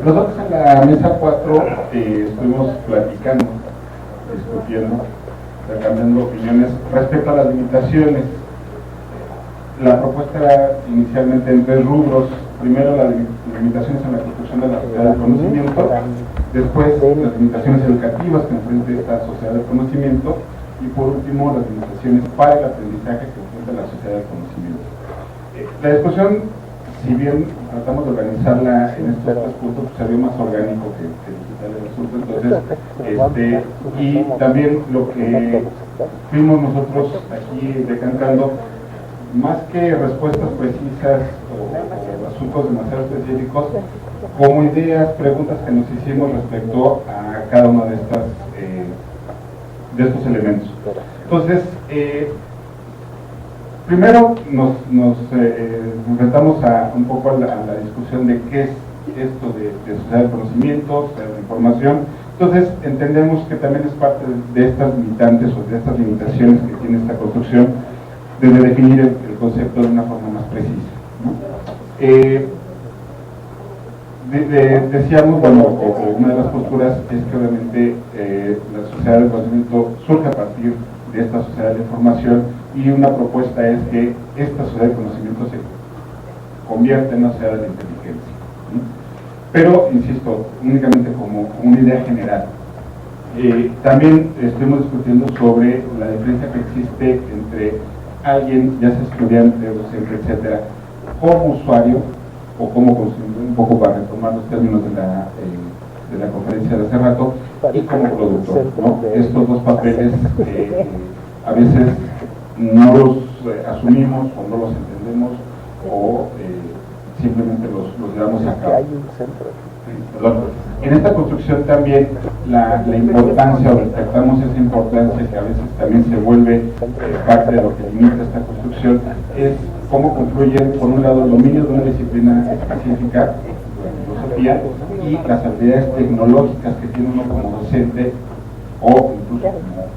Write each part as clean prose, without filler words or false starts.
Nosotros en la mesa 4 estuvimos platicando, discutiendo, intercambiando opiniones respecto a las limitaciones. La propuesta era inicialmente en 3 rubros. Primero, las limitaciones en la construcción de la sociedad del conocimiento. Después, las limitaciones educativas que enfrenta esta sociedad del conocimiento. Y por último, las limitaciones para el aprendizaje que enfrenta la sociedad del conocimiento. La discusión, si bien tratamos de organizarla en estos 3 puntos, pues se vio más orgánico que digital el asunto. Entonces, y también lo que fuimos nosotros aquí decantando, más que respuestas precisas o asuntos demasiado específicos, como ideas, preguntas que nos hicimos respecto a cada una de estos elementos. Entonces, primero nos enfrentamos un poco a la discusión de qué es esto de sociedad del conocimiento, sociedad de la información. Entonces, entendemos que también es parte de estas limitantes o de estas limitaciones que tiene esta construcción, desde definir el concepto de una forma más precisa, ¿no? Decíamos, bueno, una de las posturas es que obviamente la sociedad del conocimiento surge a partir de esta sociedad de la información, y una propuesta es que esta sociedad del conocimiento se convierta en una sociedad de la inteligencia, ¿no? Pero, insisto, únicamente como una idea general. También estuvimos discutiendo sobre la diferencia que existe entre alguien, ya sea estudiante, docente, etcétera, como usuario o como consumidor, un poco para retomar los términos de la conferencia de hace rato, y como productor, ¿no? Estos 2 papeles a veces no los asumimos o no los entendemos o simplemente los llevamos a cabo. En esta construcción también la importancia, o detectamos esa importancia que a veces también se vuelve parte de lo que limita esta construcción, es cómo confluyen, por un lado, el dominio de una disciplina específica, la filosofía, y las habilidades tecnológicas que tiene uno como docente o incluso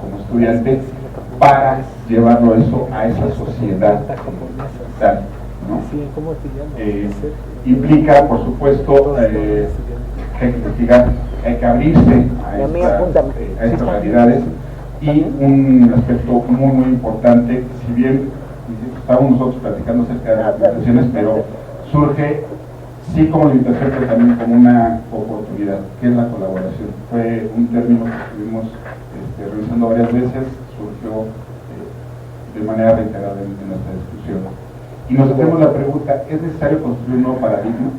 como estudiante para llevarlo eso a esa sociedad digital, ¿no? Implica, por supuesto, hay que investigar, hay que abrirse a estas realidades, y un aspecto muy importante, si bien estábamos nosotros platicando acerca de las limitaciones, pero surge sí como limitación, pero también como una oportunidad, que es la colaboración. Fue un término que estuvimos revisando varias veces, surgió de manera reiterada en nuestra discusión. Y nos hacemos la pregunta, ¿es necesario construir un nuevo paradigma?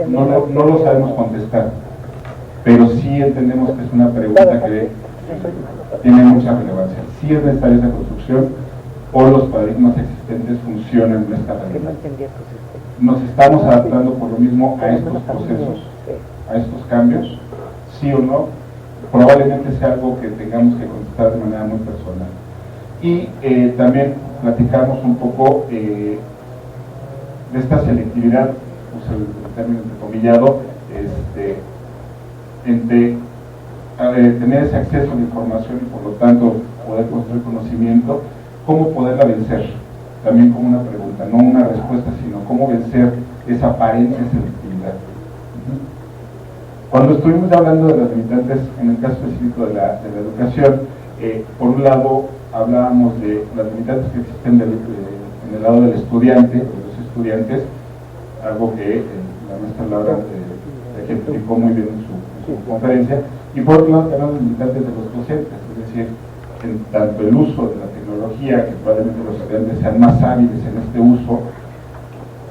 No lo sabemos contestar, pero sí entendemos que es una pregunta que tiene mucha relevancia. ¿Sí es necesaria esa construcción o los paradigmas existentes funcionan en esta realidad? ¿Nos estamos adaptando por lo mismo a estos procesos, a estos cambios? ¿Sí o no? Probablemente sea algo que tengamos que contestar de manera muy personal. Y también platicamos un poco de esta selectividad, uso el término entrecomillado, entre tener ese acceso a la información y por lo tanto poder construir conocimiento, cómo poderla vencer, también como una pregunta, no una respuesta, sino cómo vencer esa aparente selectividad. Cuando estuvimos hablando de las limitantes, en el caso específico de la educación, por un lado hablábamos de las limitantes que existen en el lado del estudiante, de los estudiantes, algo que la maestra Laura ejemplificó muy bien en su conferencia, y por otro lado tenemos las limitantes de los docentes, es decir, en tanto el uso de la tecnología, que probablemente los estudiantes sean más hábiles en este uso,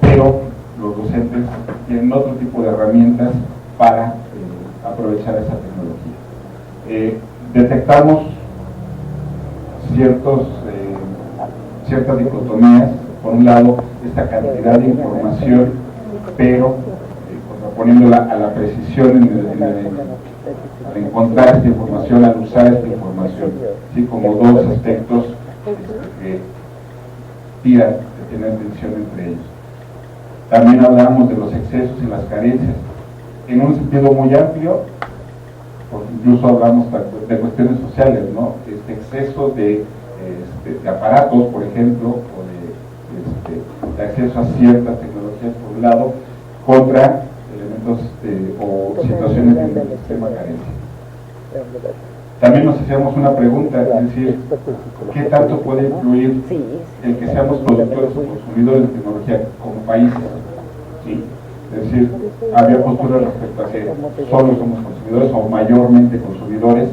pero los docentes tienen otro tipo de herramientas para aprovechar esa tecnología. Detectamos ciertas dicotomías, por un lado esta cantidad de información, pero contraponiéndola a la precisión al encontrar esta información, al usar esta información, ¿sí? Como 2 aspectos que tiran, que tienen tensión entre ellos. También hablamos de los excesos y las carencias, en un sentido muy amplio, porque incluso hablamos de cuestiones sociales, ¿no? Exceso de aparatos, por ejemplo, o de acceso a ciertas tecnologías por un lado, contra momentos o situaciones de extrema carencia. También nos hacíamos una pregunta, es decir, ¿qué tanto puede influir el que seamos productores o consumidores de tecnología como países? ¿Sí? Es decir, había posturas respecto a que solo somos consumidores o mayormente consumidores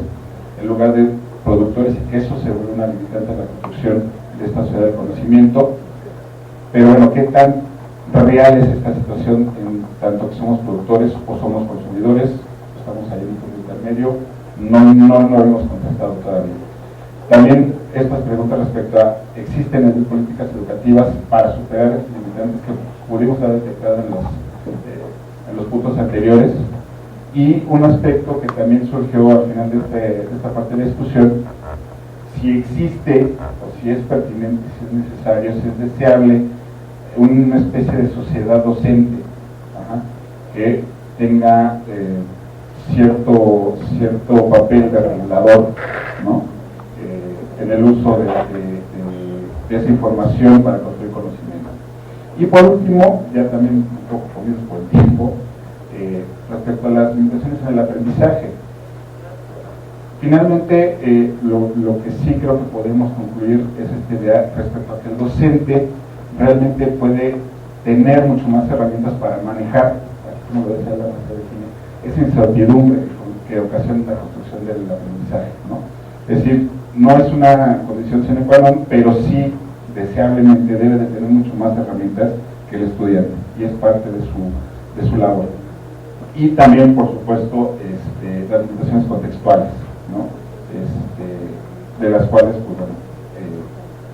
en lugar de productores, y que eso se vuelve una limitante a la construcción de esta sociedad del conocimiento. Pero bueno, ¿qué tan real es esta situación en tanto que somos productores o somos consumidores? Estamos ahí en un punto intermedio. No lo hemos contestado todavía. También estas preguntas respecto a ¿existen políticas educativas para superar estos limitantes que pudimos haber detectado en los puntos anteriores? Y un aspecto que también surgió al final de esta parte de la discusión: si existe o si es pertinente, si es necesario, si es deseable una especie de sociedad docente que tenga cierto papel de regulador, ¿no? En el uso de esa información para construir conocimiento. Y por último, ya también un poco comidos por el tiempo, respecto a las limitaciones en el aprendizaje. Finalmente, lo que sí creo que podemos concluir es esta idea respecto a que el docente realmente puede tener mucho más herramientas para manejar, como lo decía la maestra de cine, esa incertidumbre que ocasiona la construcción del aprendizaje, ¿no? Es decir, no es una condición sine qua non, pero sí deseablemente debe de tener mucho más herramientas que el estudiante, y es parte de su labor. Y también, por supuesto, las limitaciones contextuales, ¿no? De las cuales, pues bueno,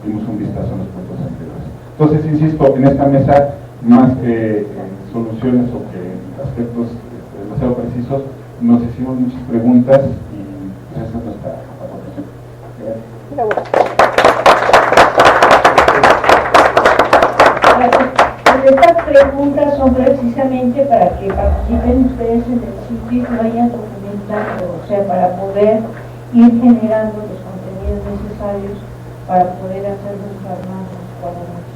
dimos un vistazo en los puntos anteriores. Entonces, insisto, en esta mesa, más que soluciones o que aspectos demasiado precisos, nos hicimos muchas preguntas y pues esa es nuestra aportación. Pues estas preguntas son precisamente para que participen ustedes en el sitio y que vayan documentando, o sea, para poder ir generando los contenidos necesarios para poder hacer los armados cuadrados.